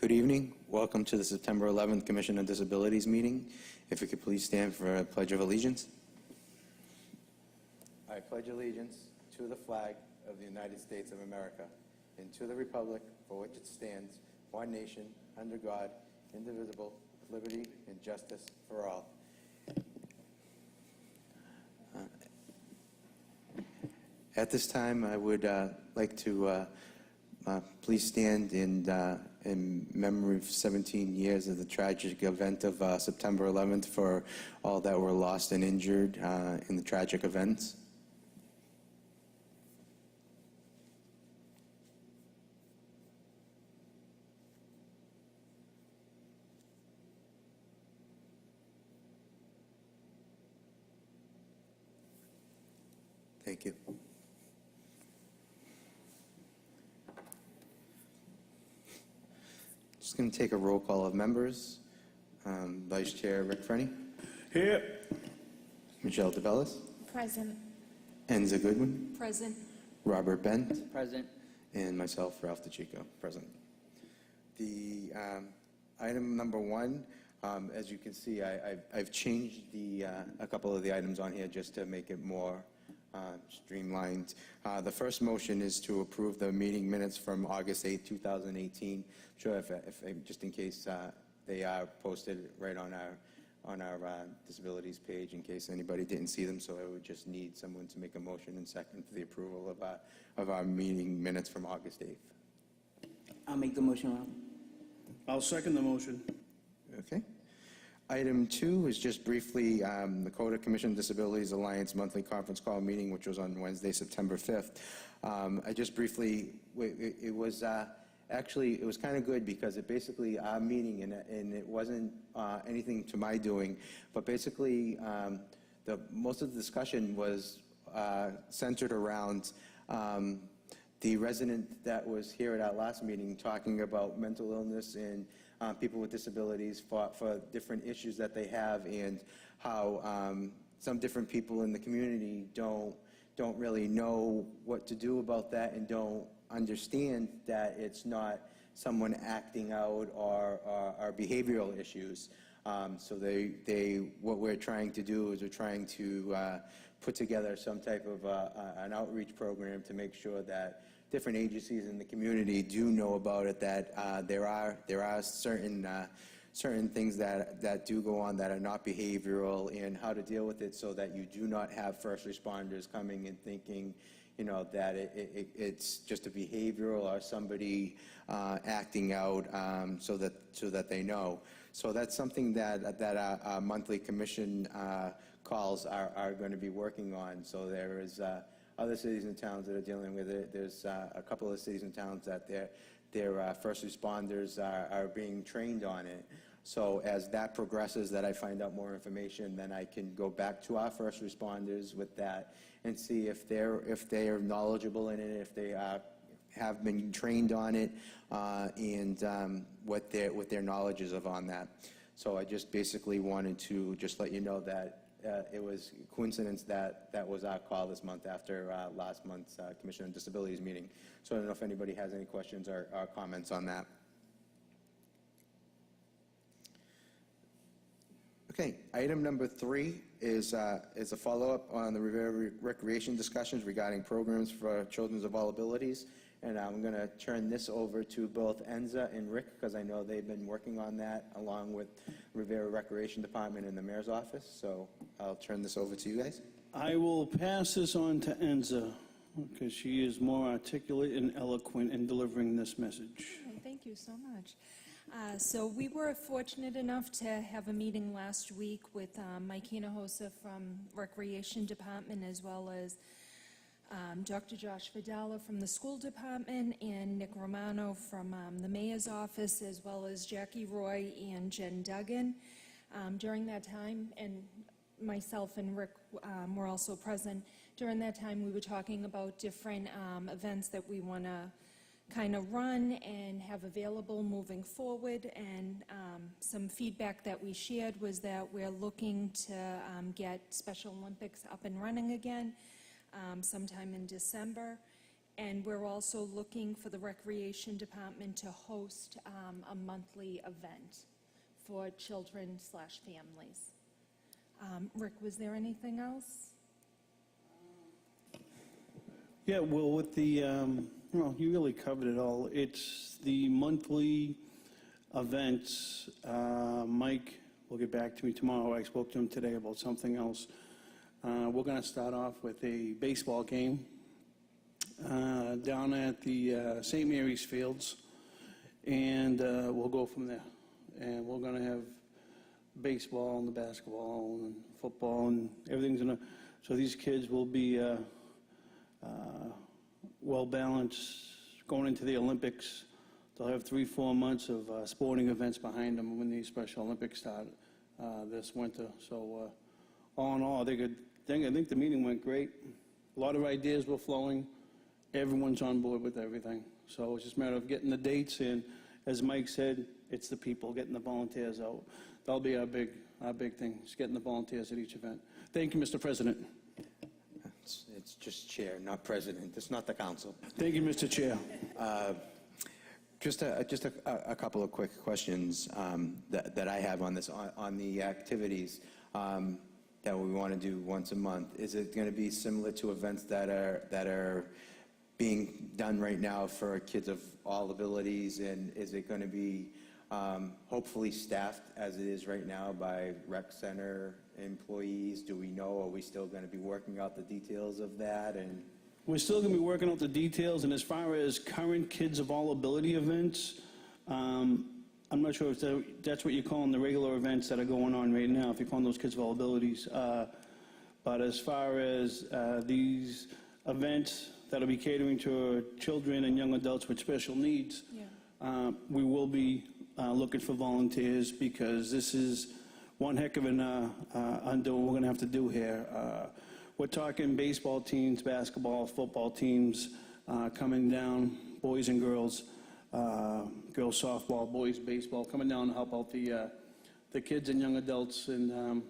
Good evening. Welcome to the September 11th Commission on Disabilities meeting. If we could please stand for a Pledge of Allegiance. I pledge allegiance to the flag of the United States of America and to the republic for which it stands, one nation, under God, indivisible, with liberty and justice for all. At this time, I would like to please stand in memory of 17 years of the tragic event of September 11th for all that were lost and injured in the tragic events. Thank you. Just going to take a roll call of members. Vice Chair Rick Frenny. Here. Michelle DeBellis. Present. Enza Goodwin. Present. Robert Bent. Present. And myself, Ralph DeChico. Present. The item number one, as you can see, I've changed a couple of the items on here just to make it more streamlined. The first motion is to approve the meeting minutes from August 8, 2018. I'm sure if just in case they are posted right on our disabilities page in case anybody didn't see them, so I would just need someone to make a motion and second for the approval of our meeting minutes from August 8th. I'll make the motion, Rob. I'll second the motion. Okay. Item 2 is just briefly the Dakota Commission on Disabilities Alliance monthly conference call meeting, which was on Wednesday, September 5th. I just briefly, it was actually, it was kind of good because it basically, our meeting, and it wasn't anything to my doing, but basically most of the discussion was centered around the resident that was here at our last meeting talking about mental illness and people with disabilities for different issues that they have, and how some different people in the community don't really know what to do about that and don't understand that it's not someone acting out or behavioral issues. So what we're trying to do is we're trying to put together some type of an outreach program to make sure that different agencies in the community do know about it, that there are certain things that do go on that are not behavioral, and how to deal with it so that you do not have first responders coming and thinking, you know, that it's just a behavioral or somebody acting out, so that they know. So that's something that our monthly commission calls are going to be working on. So there is other cities and towns that are dealing with it. There's a couple of cities and towns that their first responders are being trained on it. So as that progresses, that I find out more information, then I can go back to our first responders with that and see if they are knowledgeable in it, if they have been trained on it, and what their knowledge is on that. So I just basically wanted to just let you know that it was a coincidence that was our call this month after last month's Commission on Disabilities meeting. So I don't know if anybody has any questions or comments on that. Okay, item number 3 is a follow-up on the Rivera Recreation discussions regarding programs for children of all abilities. And I'm going to turn this over to both Enza and Rick, because I know they've been working on that along with Rivera Recreation Department and the Mayor's Office. So I'll turn this over to you guys. I will pass this on to Enza because she is more articulate and eloquent in delivering this message. Thank you so much. So we were fortunate enough to have a meeting last week with Mike Hinojosa from Recreation Department, as well as Dr. Josh Vidala from the school department, and Nick Romano from the mayor's office, as well as Jackie Roy and Jen Duggan. During that time, and myself and Rick were also present, during that time we were talking about different events that we want to kind of run and have available moving forward, and some feedback that we shared was that we're looking to get Special Olympics up and running again sometime in December, And we're also looking for the Recreation Department to host a monthly event for children/families. Rick, was there anything else? Yeah, well, with the, well, you really covered it all. It's the monthly events. Mike will get back to me tomorrow. I spoke to him today about something else. We're going to start off with a baseball game down at the St. Mary's Fields, and we'll go from there. And we're going to have baseball and the basketball and football and everything's going to, so these kids will be well-balanced going into the Olympics. They'll have 3-4 months of sporting events behind them when the Special Olympics start this winter. So all in all, I think the meeting went great. A lot of ideas were flowing. Everyone's on board with everything. So it's just a matter of getting the dates in. As Mike said, it's the people, getting the volunteers out. That'll be our big thing, just getting the volunteers at each event. Thank you, Mr. President. It's just chair, not president. It's not the council. Thank you, Mr. Chair. Just a couple of quick questions that I have on this, on the activities that we want to do once a month. Is it going to be similar to events that are being done right now for kids of all abilities, and is it going to be hopefully staffed as it is right now by rec center employees? Do we know? Are we still going to be working out the details of that? And We're still going to be working out the details, and as far as current Kids of All Ability events, I'm not sure if that's what you're calling the regular events that are going on right now, if you're calling those Kids of All Abilities. But as far as these events that'll be catering to children and young adults with special needs, we will be looking for volunteers, because this is one heck of an undo we're going to have to do here. We're talking baseball teams, basketball, football teams coming down, boys and girls, girls softball, boys baseball, coming down to help out the kids and young adults in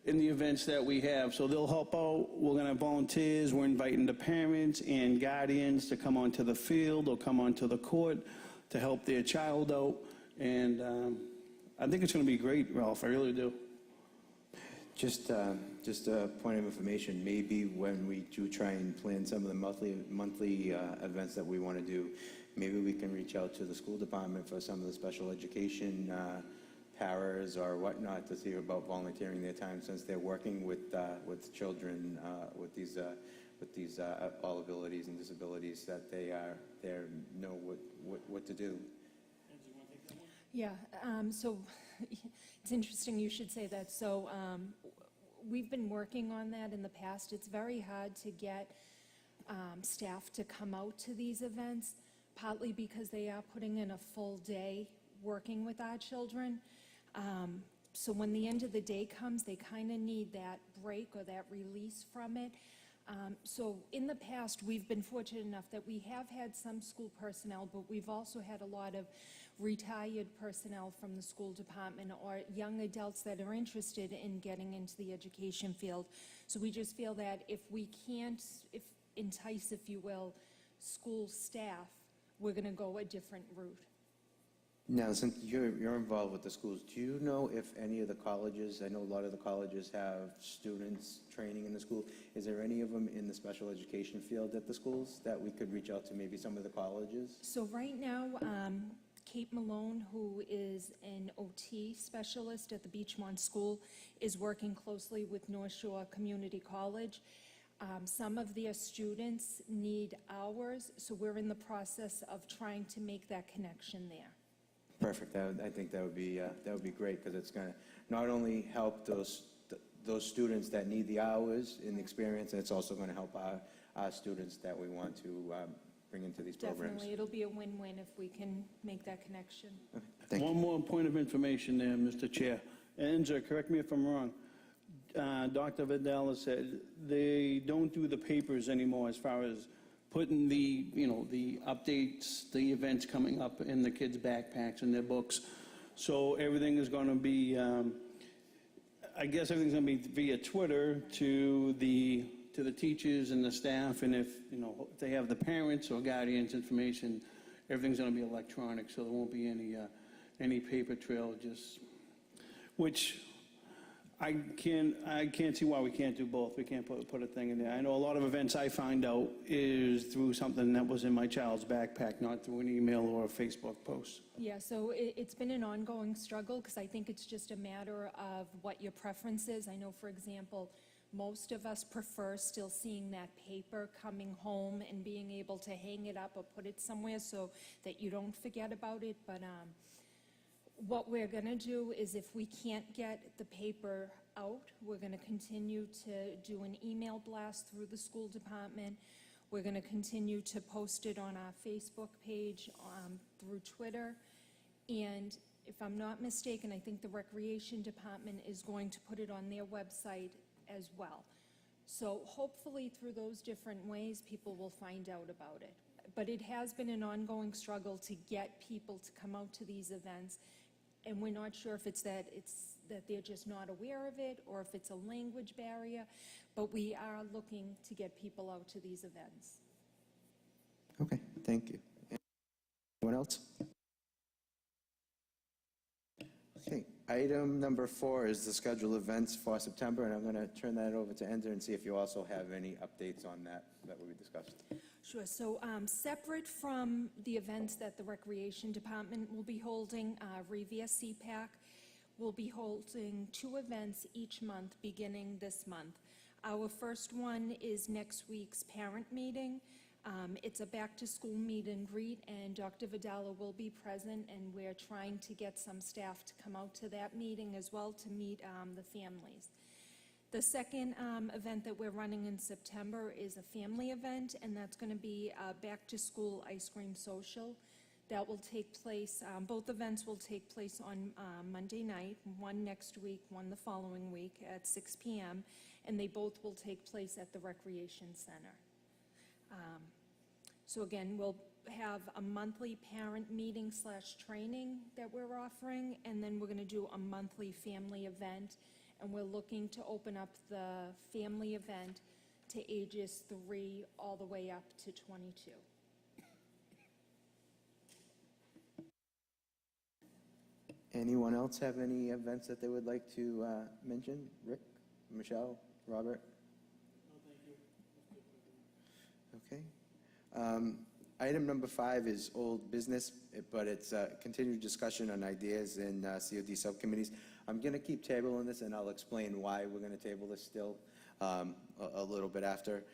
the events that we have. So they'll help out. We're going to have volunteers. We're inviting the parents and guardians to come onto the field or come onto the court to help their child out. And I think it's going to be great, Ralph. I really do. just a point of information, maybe when we do try and plan some of the monthly events that we want to do, maybe we can reach out to the school department for some of the special education paras or whatnot to see about volunteering their time, since they're working with children with these all abilities and disabilities, that they know what to do. Yeah, so it's interesting you should say that. So we've been working on that in the past. It's very hard to get staff to come out to these events, partly because they are putting in a full day working with our children. So when the end of the day comes, they kind of need that break or that release from it. So in the past, we've been fortunate enough that we have had some school personnel, but we've also had a lot of retired personnel from the school department or young adults that are interested in getting into the education field. So we just feel that if we can't entice, if you will, school staff, we're going to go a different route. Now, since you're involved with the schools, do you know if any of the colleges, I know a lot of the colleges have students training in the school, is there any of them in the special education field at the schools that we could reach out to, maybe some of the colleges? So right now, Kate Malone, who is an OT specialist at the Beachmont School, is working closely with North Shore Community College. Some of their students need hours, so we're in the process of trying to make that connection there. Perfect. I think that would be great, because it's going to not only help those students that need the hours and the experience, and it's also going to help our students that we want to bring into these programs. Definitely, it'll be a win-win if we can make that connection. Thank you. One more point of information there, Mr. Chair. And correct me if I'm wrong. Dr. Vidal said they don't do the papers anymore as far as putting the updates, the events coming up in the kids' backpacks and their books. So everything is going to be, I guess everything's going to be via Twitter to to the teachers and the staff, and if, you know, if they have the parents or guardians' information, everything's gonna be electronic, so there won't be any paper trail, just, which I can't see why we can't do both. We can't put a thing in there. I know a lot of events I find out is through something that was in my child's backpack, not through an email or a Facebook post. Yeah, so it's been an ongoing struggle, because I think it's just a matter of what your preference is. I know, for example, most of us prefer still seeing that paper coming home and being able to hang it up or put it somewhere so that you don't forget about it, but what we're going to do is, if we can't get the paper out, we're going to continue to do an email blast through the school department. We're going to continue to post it on our Facebook page, through Twitter, and if I'm not mistaken, I think the Recreation Department is going to put it on their website as well. So hopefully through those different ways, people will find out about it. But it has been an ongoing struggle to get people to come out to these events, and we're not sure if it's that they're just not aware of it, or if it's a language barrier, but we are looking to get people out to these events. Okay, thank you. Anyone else? Okay, item number 4 is the scheduled events for September, and I'm going to turn that over to Ender and see if you also have any updates on that will be discussed. Sure, so separate from the events that the Recreation Department will be holding, Revere CPAC will be holding 2 events each month beginning this month. Our first one is next week's parent meeting. It's a back-to-school meet and greet, and Dr. Vidala will be present, and we're trying to get some staff to come out to that meeting as well to meet the families. The second event that we're running in September is a family event, and that's going to be a back-to-school ice cream social. That will take place, both events will take place on Monday night, one next week, one the following week at 6 p.m., and they both will take place at the Recreation Center. So again, we'll have a monthly parent meeting / training that we're offering, and then we're going to do a monthly family event, and we're looking to open up the family event to ages 3 all the way up to 22. Anyone else have any events that they would like to mention? Rick, Michelle, Robert? No, thank you. Okay. Item number 5 is old business, but it's a continued discussion on ideas in COD subcommittees. I'm going to keep tabling this, and I'll explain why we're going to table this still a little bit after.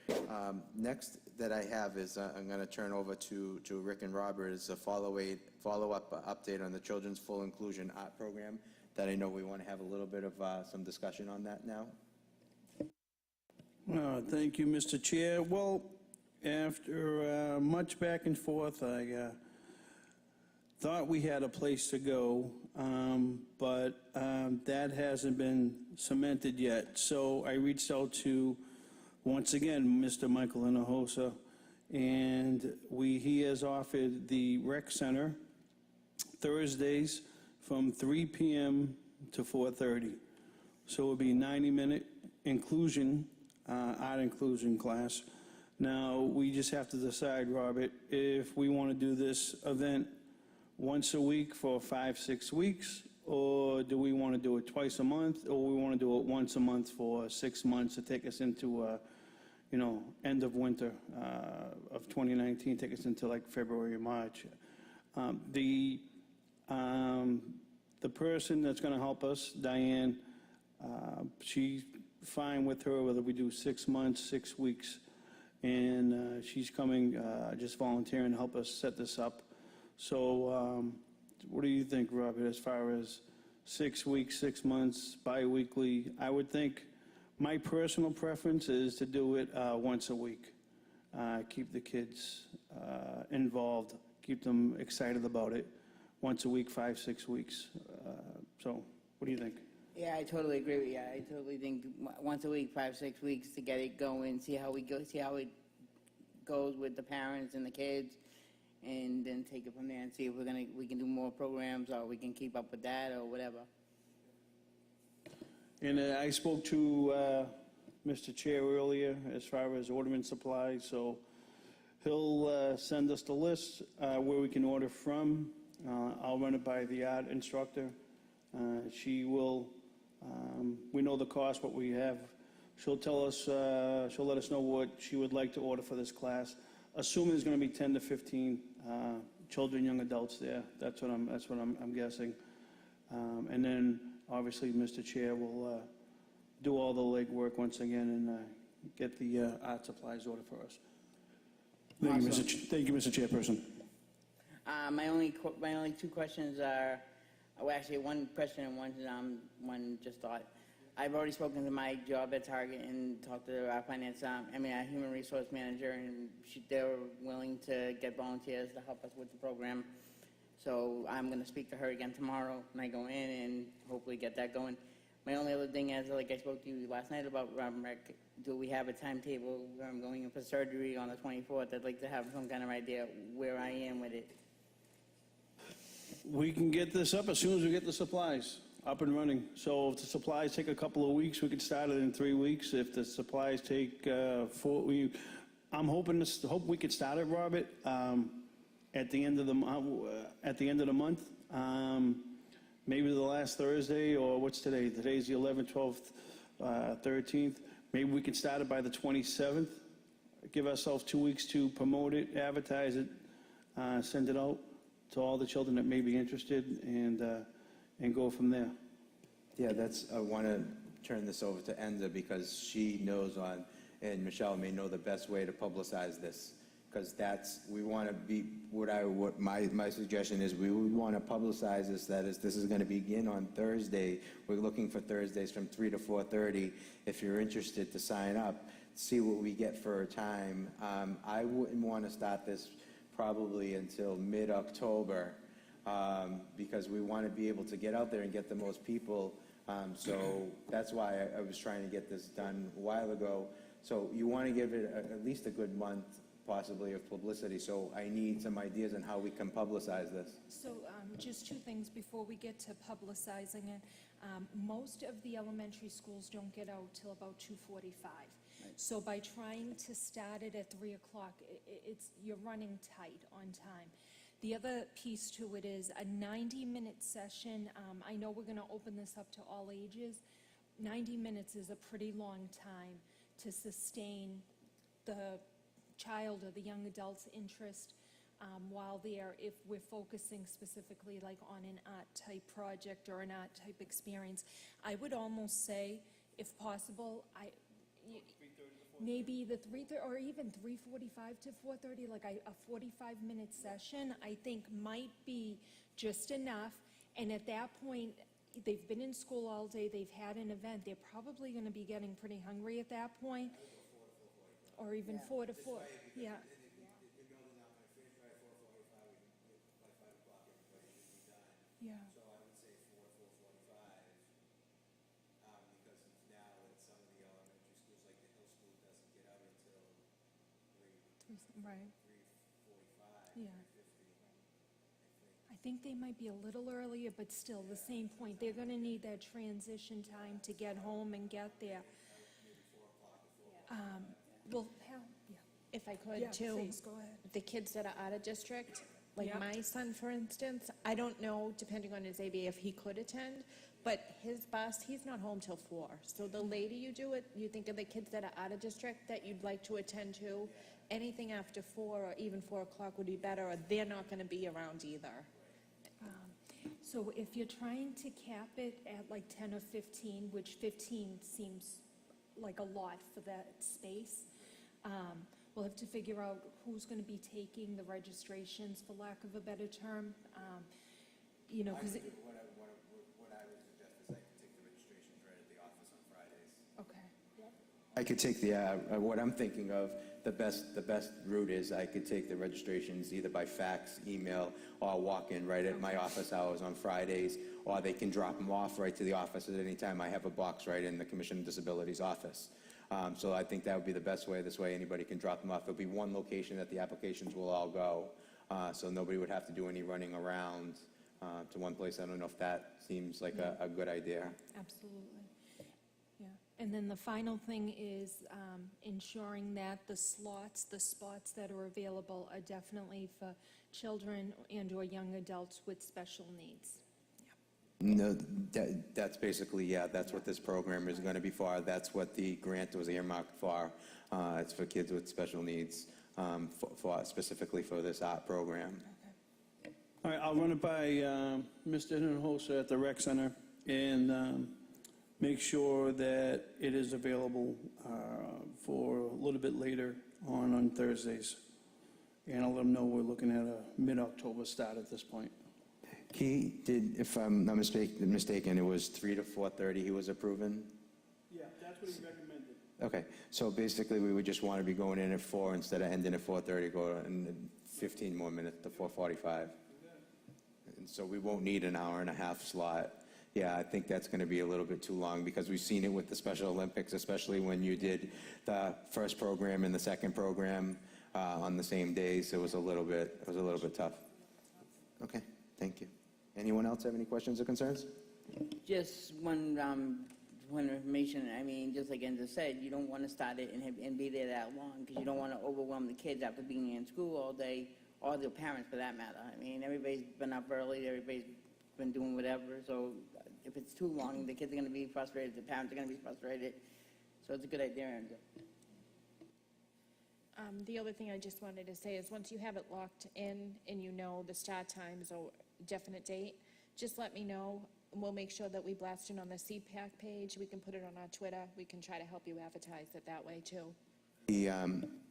Next that I have is I'm going to turn over to Rick and Robert is a follow-up update on the Children's Full Inclusion Art Program that I know we want to have a little bit of some discussion on that now. Thank you, Mr. Chair. Well, after much back and forth, I thought we had a place to go, but that hasn't been cemented yet. So I reached out to, once again, Mr. Michael Hinojosa, and he has offered the rec center Thursdays from 3 p.m. to 4:30. So it will be a 90-minute inclusion, art inclusion class. Now, we just have to decide, Robert, if we want to do this event once a week for 5-6 weeks, or do we want to do it twice a month, or we want to do it once a month for 6 months to take us into, end of winter of 2019, take us into like February or March. The person that's going to help us, Diane, she's fine with her whether we do 6 months, 6 weeks, and she's coming, just volunteering to help us set this up. So what do you think, Robert, as far as 6 weeks, 6 months, bi-weekly? I would think my personal preference is to do it once a week. Keep the kids involved, keep them excited about it. Once a week, 5-6 weeks. So what do you think? Yeah, I totally agree with you. I totally think once a week, 5-6 weeks to get it going, see how it goes with the parents and the kids, and then take it from there and see if we can do more programs, or we can keep up with that or whatever. And I spoke to Mr. Chair earlier as far as ordering supplies, so he'll send us the list where we can order from. I'll run it by the art instructor. She will, we know the cost, what we have. She'll tell us, she'll let us know what she would like to order for this class, assuming there's going to be 10 to 15 children, young adults there. That's what I'm guessing. And then, obviously, Mr. Chair will do all the legwork once again and get the art supplies order for us. Thank you, Thank you, Mr. Chairperson. My only two questions are, well, actually, one question and one just thought. I've already spoken to my job at Target and talked to our finance, our human resource manager, and they're willing to get volunteers to help us with the program. So I'm going to speak to her again tomorrow when I go in and hopefully get that going. My only other thing is, like I spoke to you last night about, do we have a timetable where I'm going in for surgery on the 24th? I'd like to have some kind of idea where I am with it. We can get this up as soon as we get the supplies up and running. So if the supplies take a couple of weeks, we could start it in 3 weeks. If the supplies take 4, I'm hoping hope we could start it, Robert, at the end of the month. Maybe the last Thursday, or what's today? Today's the 11th, 12th, 13th. Maybe we could start it by the 27th. Give ourselves 2 weeks to promote it, advertise it, send it out to all the children that may be interested, and go from there. Yeah, I want to turn this over to Enza because she knows and Michelle may know the best way to publicize this. Because we want to be, my suggestion is we would want to publicize this, this is going to begin on Thursday. We're looking for Thursdays from 3 to 4:30. If you're interested to sign up, see what we get for a time. I wouldn't want to start this probably until mid-October because we want to be able to get out there and get the most people. So that's why I was trying to get this done a while ago. So you want to give it at least a good month possibly of publicity, so I need some ideas on how we can publicize this. So just 2 things before we get to publicizing it. Most of the elementary schools don't get out till about 2:45. So by trying to start it at 3 o'clock, you're running tight on time. The other piece to it is a 90-minute session. I know we're going to open this up to all ages. 90 minutes is a pretty long time to sustain the child or the young adult's interest while there, if we're focusing specifically like on an art type project or an art type experience. I would almost say, if possible, maybe the 3:30 or even 3:45 to 4:30, like a 45-minute session, I think might be just enough. And at that point, they've been in school all day, they've had an event, they're probably going to be getting pretty hungry at that point. Or even 4 to 4, yeah. Yeah. So I would say 4 to 4:45, because now at some of the elementary schools, like the Hill School, doesn't get out until 3, Right. 3:45, Yeah. 3:50. I think they might be a little earlier, but still, the same point. They're going to need that transition time to get home and get there. Well, yeah. If I could, Yeah, too. please, go ahead. The kids that are out of district, like Yeah. my son, for instance, I don't know, depending on his ABA, if he could attend, but his bus, he's not home till 4. So the later you do it, you think of the kids that are out of district that you'd like to attend to, anything after 4 or even 4 o'clock would be better, or they're not going to be around either. So if you're trying to cap it at like 10 or 15, which 15 seems like a lot for that space, we'll have to figure out who's going to be taking the registrations, for lack of a better term. You know, because... What I would suggest is I could take the registrations right at the office on Fridays. Okay. I could take what I'm thinking of, the best route is I could take the registrations either by fax, email, or walk in right at my office hours on Fridays, or they can drop them off right to the office at any time. I have a box right in the Commission on Disabilities office. So I think that would be the best way. This way anybody can drop them off. There'll be one location that the applications will all go, so nobody would have to do any running around to one place. I don't know if that seems like a good idea. Absolutely. Yeah. And then the final thing is ensuring that the spots that are available are definitely for children and/or young adults with special needs. No, that's basically, yeah, that's what this program is going to be for. That's what the grant was earmarked for. It's for kids with special needs, specifically for this art program. All right, I'll run it by Mr. Hinojosa at the rec center and make sure that it is available for a little bit later on Thursdays. And I'll let them know we're looking at a mid-October start at this point. He did, if I'm not mistaken, it was 3 to 4:30 he was approving? Yeah, that's what he recommended. Okay, so basically, we would just want to be going in at 4 instead of ending at 4:30, go in 15 more minutes to 4:45. And so we won't need an hour and a half slot. Yeah, I think that's going to be a little bit too long, because we've seen it with the Special Olympics, especially when you did the first program and the second program on the same day, so it was a little bit tough. Okay, thank you. Anyone else have any questions or concerns? Just one information, I mean, just like Enzo said, you don't want to start it and be there that long, because you don't want to overwhelm the kids after being in school all day, or the parents for that matter. I mean, everybody's been up early, everybody's been doing whatever, so if it's too long, the kids are going to be frustrated, the parents are going to be frustrated, so it's a good idea, Enzo. The other thing I just wanted to say is, once you have it locked in and you know the start times or definite date, just let me know, and we'll make sure that we blast it on the CPAC page. We can put it on our Twitter. We can try to help you advertise it that way, too.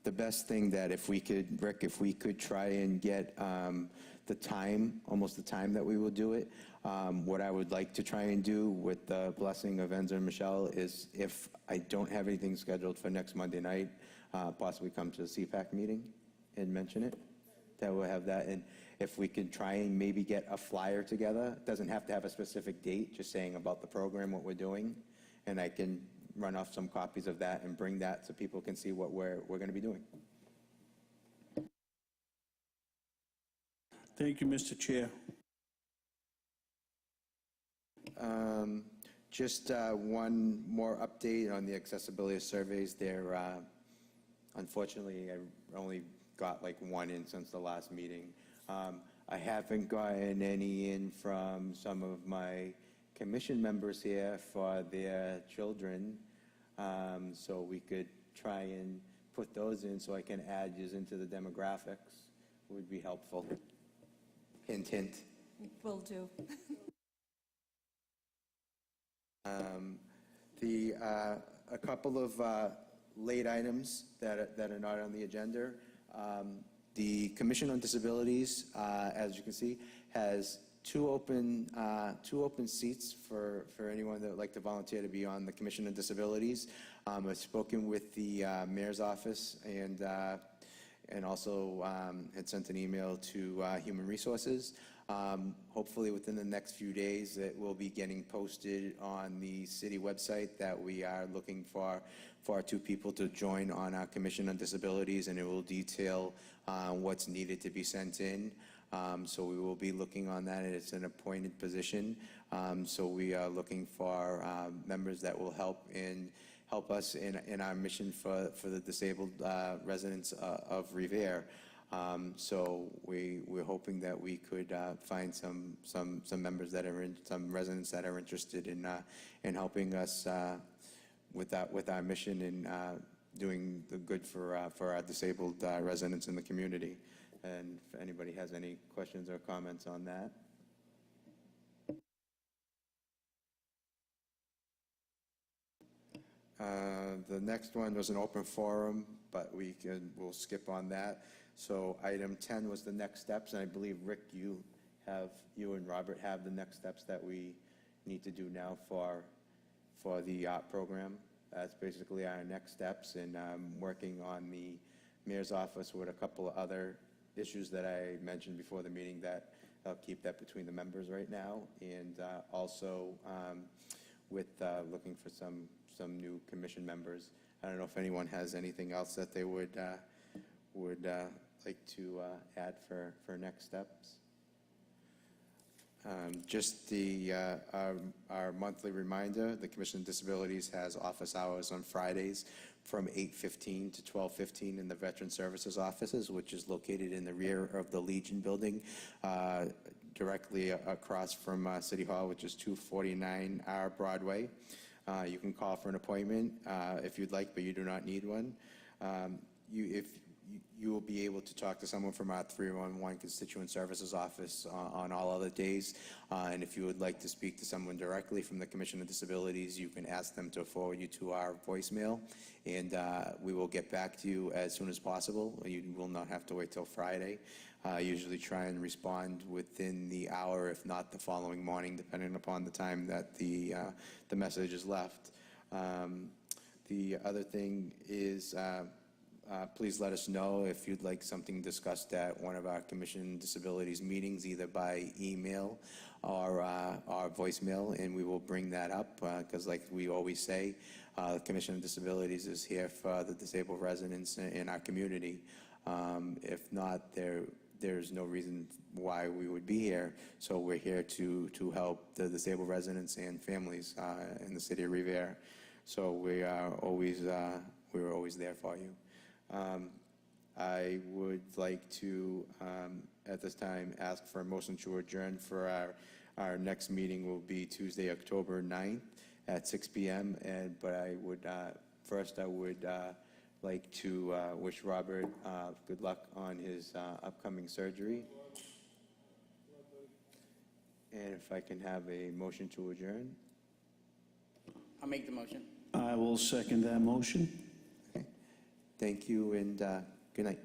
The best thing that if we could, Rick, if we could try and get the time, almost the time that we will do it, what I would like to try and do with the blessing of Enzo and Michelle is, if I don't have anything scheduled for next Monday night, possibly come to the CPAC meeting and mention it, that we'll have that. And if we could try and maybe get a flyer together, doesn't have to have a specific date, just saying about the program, what we're doing, and I can run off some copies of that and bring that so people can see what we're going to be doing. Thank you, Mr. Chair. Just one more update on the accessibility surveys. They're, unfortunately, I only got like one in since the last meeting. I haven't gotten any in from some of my commission members here for their children, so we could try and put those in so I can add you into the demographics. Would be helpful. Hint, hint. Will do. A couple of late items that are not on the agenda. The Commission on Disabilities, as you can see, has two open seats for anyone that would like to volunteer to be on the Commission on Disabilities. I've spoken with the Mayor's office and also had sent an email to Human Resources. Hopefully within the next few days, it will be getting posted on the city website that we are looking for two people to join on our Commission on Disabilities, and it will detail what's needed to be sent in. So we will be looking on that, and it's an appointed position. So we are looking for members that will help us in our mission for the disabled residents of Revere. So we're hoping that we could find some members that are some residents that are interested in helping us with our mission and doing the good for our disabled residents in the community. And if anybody has any questions or comments on that. The next one was an open forum, but we'll skip on that. So item 10 was the next steps, and I believe, Rick, you and Robert have the next steps that we need to do now for the art program. That's basically our next steps, and I'm working on the Mayor's office with a couple of other issues that I mentioned before the meeting that I'll keep that between the members right now, and also with looking for some new commission members. I don't know if anyone has anything else that they would like to add for next steps. Just our monthly reminder, the Commission on Disabilities has office hours on Fridays from 8:15 to 12:15 in the Veteran Services offices, which is located in the rear of the Legion Building, directly across from City Hall, which is 249R Broadway. You can call for an appointment if you'd like, but you do not need one. You will be able to talk to someone from our 311 Constituent Services Office on all other days. And if you would like to speak to someone directly from the Commission on Disabilities, you can ask them to forward you to our voicemail, and we will get back to you as soon as possible. You will not have to wait till Friday. Usually try and respond within the hour, if not the following morning, depending upon the time that the message is left. The other thing is, please let us know if you'd like something discussed at one of our Commission Disabilities meetings, either by email or our voicemail, and we will bring that up, because like we always say, the Commission on Disabilities is here for the disabled residents in our community. If not, there's no reason why we would be here. So we're here to help the disabled residents and families in the city of Revere. So we're always there for you. I would like to, at this time, ask for a motion to adjourn for our next meeting will be Tuesday, October 9th at 6 p.m. But I would, first I would like to wish Robert good luck on his upcoming surgery. And if I can have a motion to adjourn. I'll make the motion. I will second that motion. Thank you, and good night.